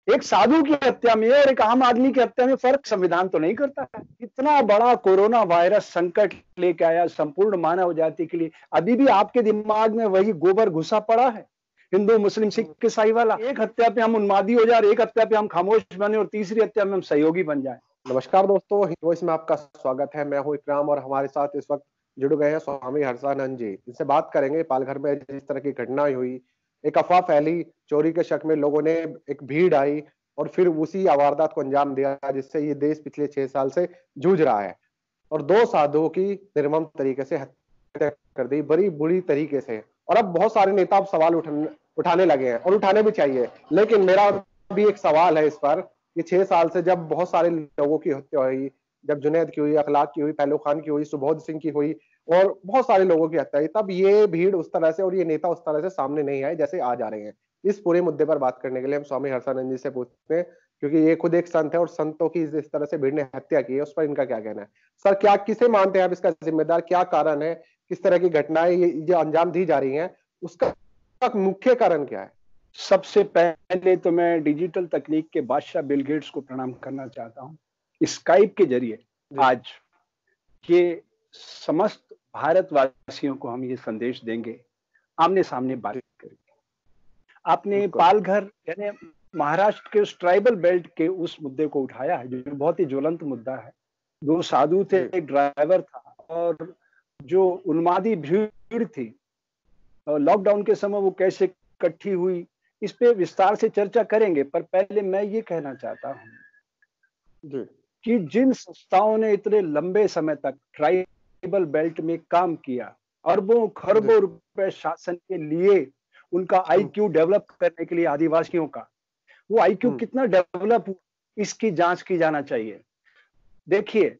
एक साधु की हत्या में और एक आम आदमी की हत्या में फर्क संविधान तो नहीं करता है। इतना बड़ा कोरोना वायरस संकट लेके आया संपूर्ण मानव जाति के लिए, अभी भी आपके दिमाग में वही गोबर घुसा पड़ा है, हिंदू मुस्लिम सिख ईसाई वाला। एक हत्या पे हम उन्मादी हो जाए, एक हत्या पे हम खामोश बने और तीसरी हत्या में हम सहयोगी बन जाए। नमस्कार दोस्तों, वॉइस में आपका स्वागत है। मैं हूं इकराम और हमारे साथ इस वक्त जुड़ गए हैं स्वामी हर्षानंद जी। इनसे बात करेंगे पालघर में जिस तरह की घटना हुई, एक अफवाह फैली, चोरी के शक में लोगों ने एक भीड़ आई और फिर उसी वारदात को अंजाम दिया जिससे ये देश पिछले 6 साल से जूझ रहा है। और 2 साधुओं की निर्मम तरीके से हत्या कर दी, बड़ी बुरी तरीके से। और अब बहुत सारे नेता अब सवाल उठाने लगे हैं और उठाने भी चाहिए, लेकिन मेरा भी एक सवाल है इस पर कि 6 साल से जब बहुत सारे लोगों की हत्या हुई, जब जुनैद की हुई, अखलाक की हुई, फैलू खान की हुई, सुबोध सिंह की हुई और बहुत सारे लोगों की हत्या हुई, तब ये भीड़ उस तरह से और ये नेता उस तरह से सामने नहीं आए जैसे आज आ रहे हैं। इस पूरे मुद्दे पर बात करने के लिए हम स्वामी हर्षानंद जी से पूछते हैं, क्योंकि ये खुद एक संत है और संतों की जिस तरह से भीड़ ने हत्या की है उस पर इनका क्या कहना है। सर, क्या किसे मानते हैं आप इसका जिम्मेदार? क्या कारण है, किस तरह की घटनाएं ये अंजाम दी जा रही हैं, उसका मुख्य कारण क्या है? सबसे पहले तो मैं डिजिटल तकनीक के बादशाह बिल गेट्स को प्रणाम करना चाहता हूं। स्काइप के जरिए आज ये समस्त भारतवासियों को हम ये संदेश देंगे, आमने सामने बात करेंगे। आपने पालघर यानी महाराष्ट्र के उस ट्राइबल बेल्ट के उस मुद्दे को उठाया है जो बहुत ही ज्वलंत मुद्दा है। 2 साधु थे, एक ड्राइवर था और जो उन्मादी भीड़ थी, लॉकडाउन के समय वो कैसे इकट्ठी हुई, इस पे विस्तार से चर्चा करेंगे। पर पहले मैं ये कहना चाहता हूं कि जिन संस्थाओं ने इतने लंबे समय तक ट्राइबल बेल्ट में काम किया, अरबों खरबों रुपए शासन के लिए, उनका आईक्यू डेवलप करने के लिए आदिवासियों का, वो आईक्यू कितना डेवलप हुआ इसकी जांच की जाना चाहिए। देखिए,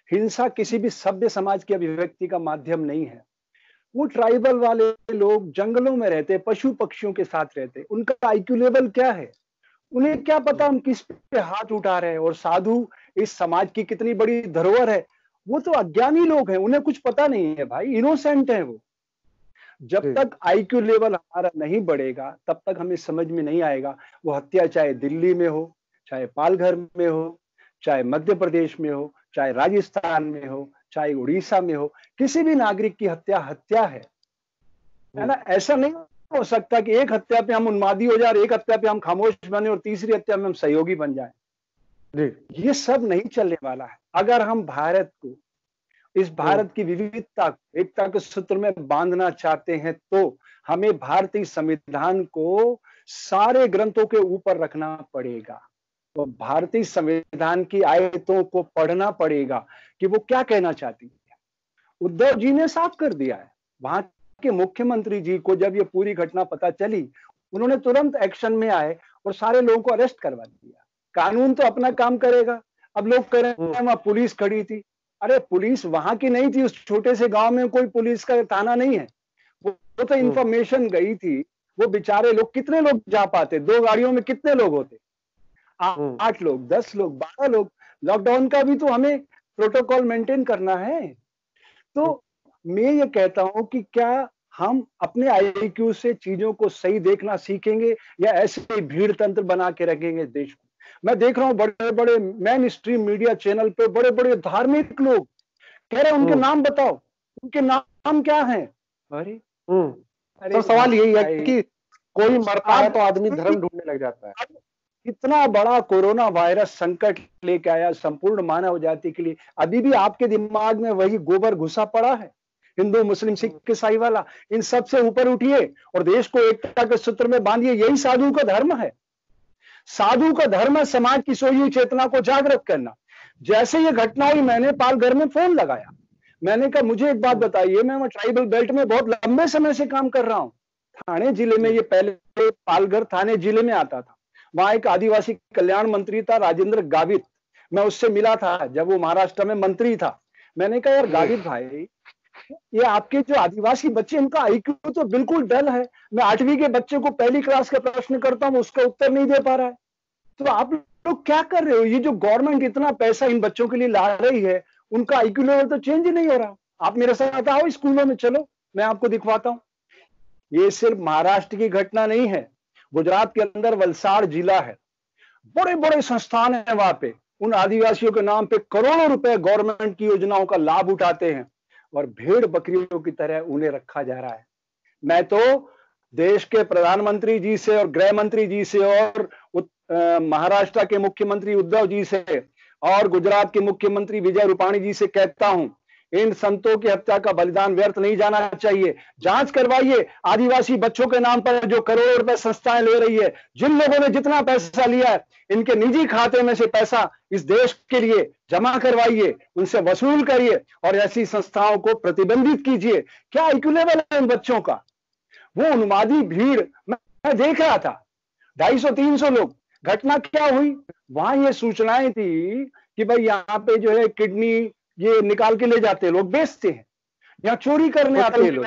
हिंसा किसी भी सभ्य समाज की अभिव्यक्ति का माध्यम नहीं है। वो ट्राइबल वाले लोग जंगलों में रहते, पशु पक्षियों के साथ रहते, उनका आईक्यू लेवल क्या है, उन्हें क्या पता हम किस पे हाथ उठा रहे हैं। और साधु इस समाज की कितनी बड़ी धरोहर है, वो तो अज्ञानी लोग हैं, उन्हें कुछ पता नहीं है भाई, इनोसेंट है वो। जब तक आईक्यू लेवल हमारा नहीं बढ़ेगा तब तक हमें समझ में नहीं आएगा। वो हत्या चाहे दिल्ली में हो, चाहे पालघर में हो, चाहे मध्य प्रदेश में हो, चाहे राजस्थान में हो, चाहे उड़ीसा में हो, किसी भी नागरिक की हत्या हत्या है ना। ऐसा नहीं हो सकता कि एक हत्या पे हम उन्मादी हो जाए, एक हत्या पे हम खामोश बने और तीसरी हत्या में हम सहयोगी बन जाए। ये सब नहीं चलने वाला है। अगर हम भारत को, इस भारत की विविधता एकता के सूत्र में बांधना चाहते हैं तो हमें भारतीय संविधान को सारे ग्रंथों के ऊपर रखना पड़ेगा। तो भारतीय संविधान की आयतों को पढ़ना पड़ेगा कि वो क्या कहना चाहती है। उद्धव जी ने साफ कर दिया है। वहां के मुख्यमंत्री जी को जब ये पूरी घटना पता चली, उन्होंने तुरंत एक्शन में आए और सारे लोगों को अरेस्ट करवा दिया। कानून तो अपना काम करेगा। अब लोग कह रहे हैं वहां पुलिस खड़ी थी। अरे पुलिस वहां की नहीं थी, उस छोटे से गांव में कोई पुलिस का थाना नहीं है। वो तो इंफॉर्मेशन गई थी। वो बेचारे लोग, कितने लोग जा पाते, 2 गाड़ियों में कितने लोग होते, 8 लोग, 10 लोग, 12 लोग। लॉकडाउन का भी तो हमें प्रोटोकॉल मेंटेन करना है। तो मैं ये कहता हूं कि क्या हम अपने आईक्यू से चीजों को सही देखना सीखेंगे या ऐसे ही भीड़ तंत्र बना के रखेंगे देश को। मैं देख रहा हूं बड़े बड़े मेन स्ट्रीम मीडिया चैनल पे बड़े बड़े धार्मिक लोग कह रहे हैं उनके नाम बताओ, उनके नाम क्या है। अरे तो सवाल यही है कि कोई मरता है तो आदमी धर्म ढूंढने लग जाता है। इतना बड़ा कोरोना वायरस संकट लेके आया संपूर्ण मानव जाति के लिए, अभी भी आपके दिमाग में वही गोबर घुसा पड़ा है, हिंदू मुस्लिम सिख ईसाई वाला। इन सब से ऊपर उठिए और देश को एकता के सूत्र में बांधिए। यही साधु का धर्म है। साधु का धर्म है समाज की सोई हुई चेतना को जागृत करना। जैसे ये घटना हुई, मैंने पालघर में फोन लगाया। मैंने कहा मुझे एक बात बताइए, मैं ट्राइबल बेल्ट में बहुत लंबे समय से काम कर रहा हूं। थाने जिले में, ये पहले पालघर थाने जिले में आता था। वहां एक आदिवासी कल्याण मंत्री था, राजेंद्र गावित। मैं उससे मिला था जब वो महाराष्ट्र में मंत्री था। मैंने कहा यार गावित भाई, ये आपके जो आदिवासी बच्चे, इनका आईक्यू तो बिल्कुल डल है। मैं 8वीं के बच्चे को पहली क्लास का प्रश्न करता हूं, उसका उत्तर नहीं दे पा रहा है। तो आप लोग क्या कर रहे हो? ये जो गवर्नमेंट इतना पैसा इन बच्चों के लिए ला रही है, उनका आईक्यू लेवल तो चेंज ही नहीं हो रहा। आप मेरे साथ आओ स्कूलों में, चलो मैं आपको दिखवाता हूं। ये सिर्फ महाराष्ट्र की घटना नहीं है। गुजरात के अंदर वलसाड़ जिला है, बड़े बड़े संस्थान हैं वहां पे, उन आदिवासियों के नाम पे करोड़ों रुपए गवर्नमेंट की योजनाओं का लाभ उठाते हैं और भेड़ बकरियों की तरह उन्हें रखा जा रहा है। मैं तो देश के प्रधानमंत्री जी से और गृह मंत्री जी से और महाराष्ट्र के मुख्यमंत्री उद्धव जी से और गुजरात के मुख्यमंत्री विजय रूपाणी जी से कहता हूं, इन संतों की हत्या का बलिदान व्यर्थ नहीं जाना चाहिए। जांच करवाइए आदिवासी बच्चों के नाम पर जो करोड़ों रुपए संस्थाएं ले रही है, जिन लोगों ने जितना पैसा लिया है, इनके निजी खाते में से पैसा इस देश के लिए जमा करवाइए, उनसे वसूल करिए और ऐसी संस्थाओं को प्रतिबंधित कीजिए। क्या आईक्यू लेवल है इन बच्चों का? वो उन्मादी भीड़ मैं देख रहा था, 250-300 लोग। घटना क्या हुई, वहां ये सूचनाएं थी कि भाई यहाँ पे जो है किडनी ये निकाल के ले जाते हैं लोग, बेचते हैं, यहाँ चोरी करने आते हैं लोग,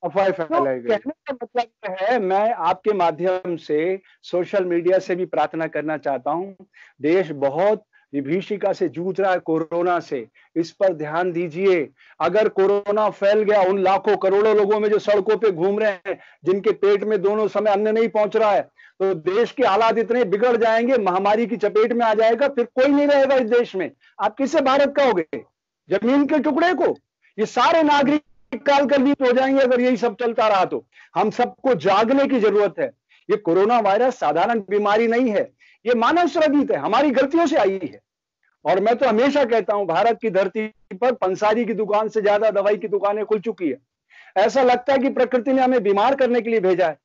अफवाह फैलाई गई। कहने का मतलब है, मैं आपके माध्यम से सोशल मीडिया से भी प्रार्थना करना चाहता हूं, देश बहुत विभीषिका से जूझ रहा है, कोरोना से, इस पर ध्यान दीजिए। अगर कोरोना फैल गया उन लाखों करोड़ों लोगों में जो सड़कों पे घूम रहे हैं, जिनके पेट में दोनों समय अन्न नहीं पहुंच रहा है, तो देश के हालात इतने बिगड़ जाएंगे, महामारी की चपेट में आ जाएगा, फिर कोई नहीं रहेगा इस देश में। आप किससे भारत कहोगे? जमीन के टुकड़े को? ये सारे नागरिक काल कल्पित हो जाएंगे अगर यही सब चलता रहा तो। हम सबको जागने की जरूरत है। ये कोरोना वायरस साधारण बीमारी नहीं है, ये मानव सृजित है, हमारी गलतियों से आई है। और मैं तो हमेशा कहता हूं, भारत की धरती पर पंसारी की दुकान से ज्यादा दवाई की दुकानें खुल चुकी है। ऐसा लगता है कि प्रकृति ने हमें बीमार करने के लिए भेजा है।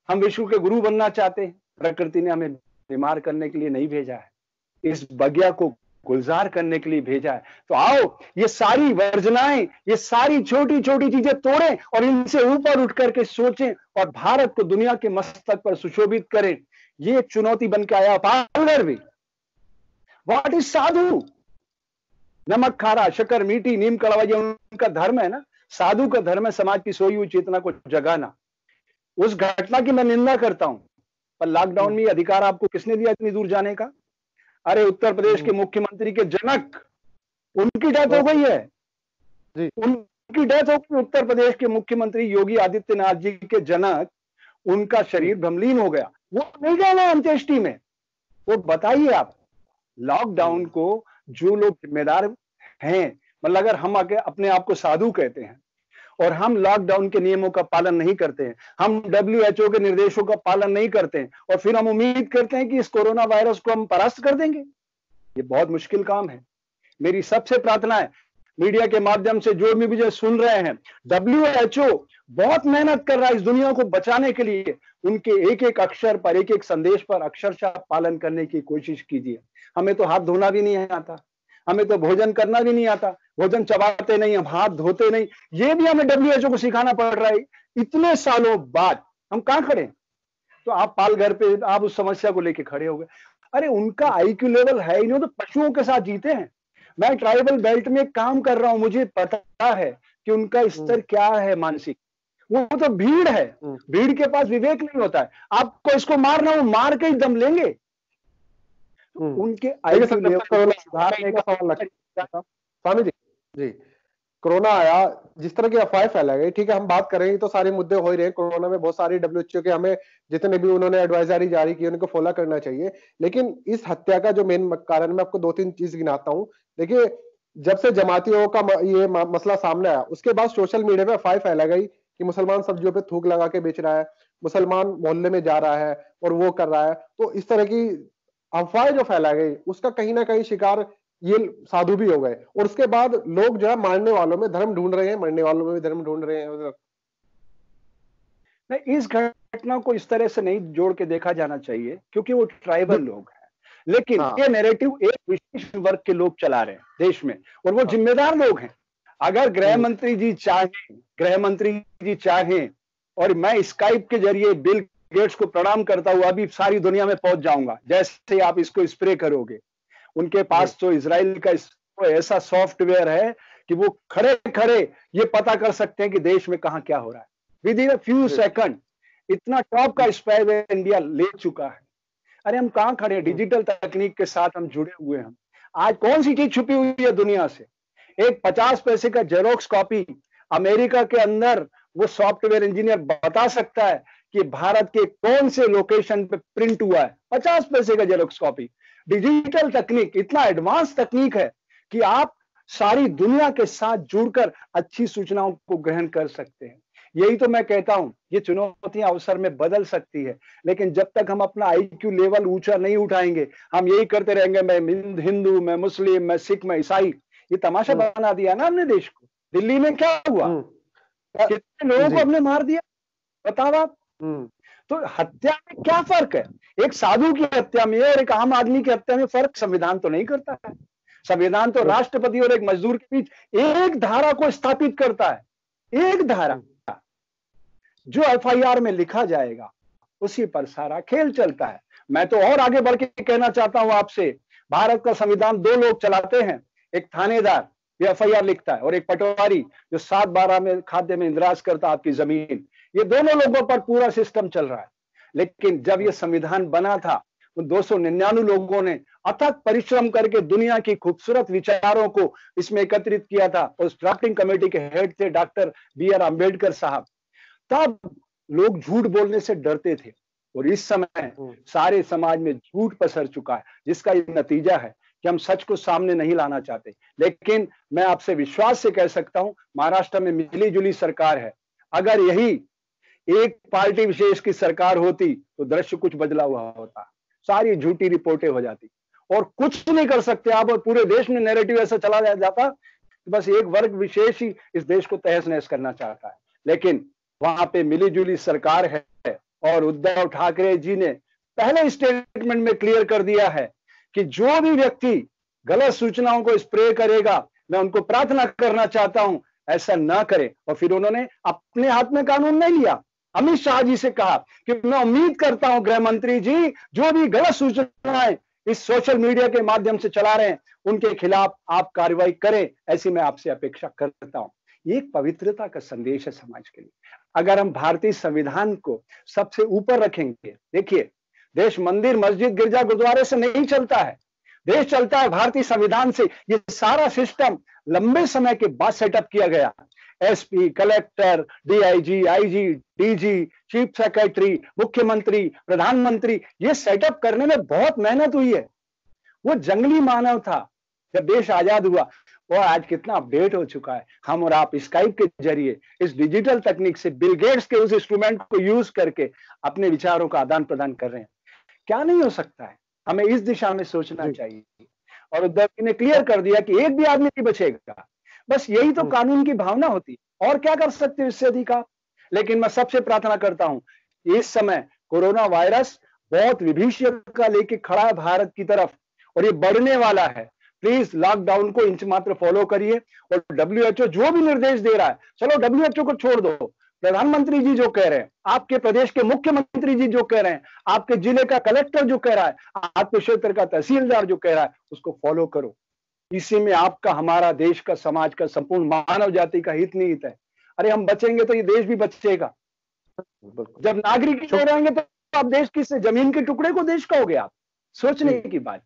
हम विश्व के गुरु बनना चाहते हैं, प्रकृति ने हमें बीमार करने के लिए नहीं भेजा है, इस बगिया को गुलजार करने के लिए भेजा है। तो आओ ये सारी वर्जनाएं, ये सारी छोटी छोटी चीजें तोड़ें और इनसे ऊपर उठ करके सोचें और भारत को दुनिया के मस्तक पर सुशोभित करें। ये चुनौती बन के आया पालघर भी। व्हाट इज साधु? नमक खारा, शक्कर मीठी, नीम कड़वा, ये उनका धर्म है ना। साधु का धर्म है समाज की सोई हुई चेतना को जगाना। उस घटना की मैं निंदा करता हूं, पर लॉकडाउन में अधिकार आपको किसने दिया इतनी दूर जाने का? अरे उत्तर प्रदेश के मुख्यमंत्री के जनक, उनकी डेथ हो गई है जी, उनकी डेथ हो गई। उत्तर प्रदेश के मुख्यमंत्री योगी आदित्यनाथ जी के जनक, उनका शरीर भ्रमलीन हो गया, वो नहीं गए ना अंत्येष्टि में। वो बताइए आप, लॉकडाउन को जो लोग जिम्मेदार हैं, मतलब अगर हम अपने आप को साधु कहते हैं और हम लॉकडाउन के नियमों का पालन नहीं करते हैं, हम WHO के निर्देशों का पालन नहीं करते हैं और फिर हम उम्मीद करते हैं कि इस कोरोना वायरस को हम परास्त कर देंगे, ये बहुत मुश्किल काम है। मेरी सबसे प्रार्थना है, मीडिया के माध्यम से जो भी मुझे सुन रहे हैं, WHO बहुत मेहनत कर रहा है इस दुनिया को बचाने के लिए। उनके एक एक अक्षर पर, एक एक संदेश पर अक्षरशः पालन करने की कोशिश कीजिए। हमें तो हाथ धोना भी नहीं आता, हमें तो भोजन करना भी नहीं आता, भोजन चबाते नहीं, हम हाथ धोते नहीं, ये भी हमें WHO को सिखाना पड़ रहा है। इतने सालों बाद हम कहां खड़े? तो आप पालघर पे आप उस समस्या को लेके खड़े हो गए। अरे उनका IQ लेवल है ही नहीं, तो पशुओं के साथ जीते हैं। मैं ट्राइबल बेल्ट में काम कर रहा हूं, मुझे पता है कि उनका स्तर क्या है मानसिक। वो तो भीड़ है, भीड़ के पास विवेक नहीं होता है। आपको इसको मारना, वो मार के ही दम लेंगे। उनके IQ लेवल को सुधारने का सवाल लगता है। स्वामी जी, कोरोना आया, जिस तरह की अफवाहें फैला गई, ठीक है, हम बात करेंगे तो सारे मुद्दे हो ही रहे हैं। कोरोना में बहुत सारी WHO के हमें जितने भी उन्होंने एडवाइजरी जारी की उनको फॉलो करना चाहिए, लेकिन इस हत्या का जो मेन कारण, मैं आपको 2-3 चीज गिनाता हूं। देखिए, जब से जमातियों का ये मसला सामने आया, उसके बाद सोशल मीडिया पे अफवाहें फैला गई कि मुसलमान सब्जियों पे थूक लगा के बेच रहा है, मुसलमान मोहल्ले में जा रहा है और वो कर रहा है। तो इस तरह की अफवाहें जो फैला गई, उसका कहीं ना कहीं शिकार ये साधु भी हो गए और उसके बाद लोग जो है मारने वालों में धर्म ढूंढ रहे हैं, मरने वालों में भी धर्म ढूंढ रहे हैं। नहीं, इस घटना को इस तरह से नहीं जोड़ के देखा जाना चाहिए क्योंकि वो ट्राइबल लोग हैं, लेकिन ये नैरेटिव एक विशेष वर्ग के लोग चला रहे हैं देश में और वो जिम्मेदार लोग हैं। अगर गृह मंत्री जी चाहें, और मैं स्काइप के जरिए बिल गेट्स को प्रणाम करता हुआ अभी सारी दुनिया में पहुंच जाऊंगा जैसे आप इसको स्प्रे करोगे। उनके पास तो इजराइल का ऐसा सॉफ्टवेयर है कि वो खड़े खड़े ये पता कर सकते हैं कि देश में कहां क्या हो रहा है with in a few second. इतना टॉप का स्पाईवेयर इंडिया ले चुका है। अरे हम कहां खड़े हैं? डिजिटल तकनीक के साथ हम जुड़े हुए हैं। आज कौन सी चीज छुपी हुई है दुनिया से? एक 50 पैसे का जेरोक्स कॉपी अमेरिका के अंदर वो सॉफ्टवेयर इंजीनियर बता सकता है कि भारत के कौन से लोकेशन पे प्रिंट हुआ है, 50 पैसे का जेरोक्स कॉपी। डिजिटल तकनीक इतना एडवांस तकनीक है कि आप सारी दुनिया के साथ जुड़कर अच्छी सूचनाओं को ग्रहण कर सकते हैं। यही तो मैं कहता हूं, ये चुनौतियां अवसर में बदल सकती है, लेकिन जब तक हम अपना आईक्यू लेवल ऊंचा नहीं उठाएंगे, हम यही करते रहेंगे, मैं हिंदू, मैं मुस्लिम, मैं सिख, मैं ईसाई। ये तमाशा बना दिया ना हमने देश को। दिल्ली में क्या हुआ, कितने लोगों को हमने मार दिया, बताओ आप। तो हत्या में क्या फर्क है? एक साधु की हत्या में और एक आम आदमी की हत्या में फर्क संविधान तो नहीं करता है। संविधान तो राष्ट्रपति और एक मजदूर के बीच एक धारा को स्थापित करता है, एक धारा। जो एफआईआर में लिखा जाएगा उसी पर सारा खेल चलता है। मैं तो और आगे बढ़ के कहना चाहता हूं आपसे, भारत का संविधान दो लोग चलाते हैं, एक थानेदार जो एफआईआर लिखता है और एक पटवारी जो 7/12 में खाते में इंद्राज करता है आपकी जमीन। ये दोनों लोगों पर पूरा सिस्टम चल रहा है। लेकिन जब ये संविधान बना था तो 299 लोगों ने अथक परिश्रम करके दुनिया की खूबसूरत विचारों को इसमें एकत्रित किया था। उस ड्राफ्टिंग कमेटी के हेड थे डॉक्टर BR अम्बेडकर साहब। तब लोग झूठ बोलने से डरते थे और इस समय सारे समाज में झूठ पसर चुका है, जिसका ये नतीजा है कि हम सच को सामने नहीं लाना चाहते। लेकिन मैं आपसे विश्वास से कह सकता हूं, महाराष्ट्र में मिली जुली सरकार है। अगर यही एक पार्टी विशेष की सरकार होती तो दृश्य कुछ बदला हुआ होता, सारी झूठी रिपोर्टें हो जाती और कुछ नहीं कर सकते आप, और पूरे देश में नैरेटिव ऐसा चला जाता कि बस एक वर्ग विशेष ही इस देश को तहस नहस करना चाहता है। लेकिन वहां पे मिली जुली सरकार है और उद्धव ठाकरे जी ने पहले स्टेटमेंट में क्लियर कर दिया है कि जो भी व्यक्ति गलत सूचनाओं को स्प्रे करेगा, मैं उनको प्रार्थना करना चाहता हूं ऐसा ना करें। और फिर उन्होंने अपने हाथ में कानून नहीं लिया, अमित शाह जी से कहा कि मैं उम्मीद करता हूं गृह मंत्री जी, जो भी गलत सूचनाएं इस सोशल मीडिया के माध्यम से चला रहे हैं उनके खिलाफ आप कार्रवाई करें, ऐसी मैं आपसे अपेक्षा करता हूं। ये एक पवित्रता का संदेश है समाज के लिए। अगर हम भारतीय संविधान को सबसे ऊपर रखेंगे, देखिए देश मंदिर, मस्जिद, गिरजा, गुरुद्वारे से नहीं चलता है, देश चलता है भारतीय संविधान से। ये सारा सिस्टम लंबे समय के बाद सेटअप किया गया। SP, collector, DIG, IG, DG, chief secretary, मुख्यमंत्री, प्रधानमंत्री, ये सेटअप करने में बहुत मेहनत हुई है। वो जंगली मानव था जब देश आजाद हुआ, वो आज कितना अपडेट हो चुका है। हम और आप स्काइप के जरिए इस डिजिटल तकनीक से बिल गेट्स के उस इंस्ट्रूमेंट को यूज करके अपने विचारों का आदान प्रदान कर रहे हैं। क्या नहीं हो सकता है, हमें इस दिशा में सोचना चाहिए। और उद्धव जी ने क्लियर कर दिया कि एक भी आदमी नहीं बचेगा। बस यही तो कानून की भावना होती है, और क्या कर सकते हो इससे अधिक आप। लेकिन मैं सबसे प्रार्थना करता हूं, इस समय कोरोना वायरस बहुत विभीषिका लेके खड़ा है भारत की तरफ और ये बढ़ने वाला है। प्लीज लॉकडाउन को इंच मात्र फॉलो करिए और WHO जो भी निर्देश दे रहा है, चलो WHO को छोड़ दो, प्रधानमंत्री जी जो कह रहे हैं, आपके प्रदेश के मुख्यमंत्री जी जो कह रहे हैं, आपके जिले का कलेक्टर जो कह रहा है, आपके क्षेत्र का तहसीलदार जो कह रहा है, उसको फॉलो करो। इसी में आपका, हमारा, देश का, समाज का, संपूर्ण मानव जाति का हित निहित है। अरे हम बचेंगे तो ये देश भी बचेगा। जब नागरिक रहेंगे तो आप देश की जमीन के टुकड़े को देश का हो गया। सोचने की बात।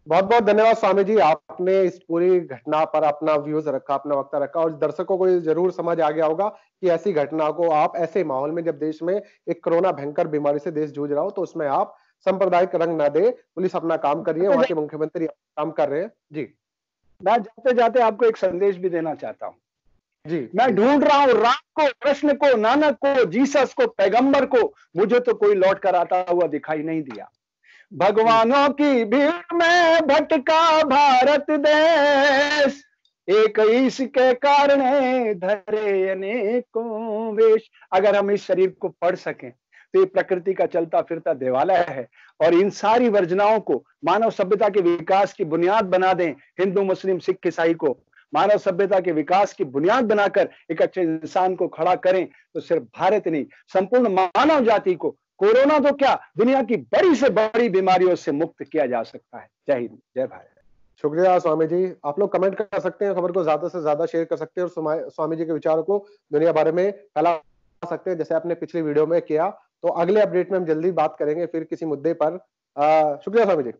बहुत बहुत धन्यवाद स्वामी जी, आपने इस पूरी घटना पर अपना व्यूज रखा, अपना वक्ता रखा, और दर्शकों को ये जरूर समझ आ गया होगा कि ऐसी घटना को आप ऐसे माहौल में, जब देश में एक कोरोना भयंकर बीमारी से देश जूझ रहा हो, तो उसमें आप सांप्रदायिक रंग ना दे। पुलिस अपना काम कर रही है, वहां के मुख्यमंत्री काम कर रहे हैं। जी, मैं जाते जाते आपको एक संदेश भी देना चाहता हूँ। जी, मैं ढूंढ रहा हूँ राम को, कृष्ण को, नानक को, जीसस को, पैगंबर को, मुझे तो कोई लौट कर आता हुआ दिखाई नहीं दिया। भगवानों की भीड़ में भटका भारत देश, एक इसके कारण धरे अनेकों वेश। अगर हम इस शरीर को पढ़ सकें तो ये प्रकृति का चलता फिरता देवालय है, और इन सारी वर्जनाओं को मानव सभ्यता के विकास की बुनियाद बना दें। हिंदू, मुस्लिम, सिख, ईसाई को मानव सभ्यता के विकास की बुनियाद बनाकर एक अच्छे इंसान को खड़ा करें, तो सिर्फ भारत नहीं, संपूर्ण मानव जाति को कोरोना तो क्या, दुनिया की बड़ी से बड़ी बीमारियों से मुक्त किया जा सकता है। जय हिंद, जय भारत। शुक्रिया स्वामी जी। आप लोग कमेंट कर सकते हैं, खबर को ज्यादा से ज्यादा शेयर कर सकते हैं और स्वामी जी के विचारों को दुनिया भर में फैला सकते हैं, जैसे आपने पिछली वीडियो में किया। तो अगले अपडेट में हम जल्दी बात करेंगे फिर किसी मुद्दे पर। शुक्रिया स्वामी जी।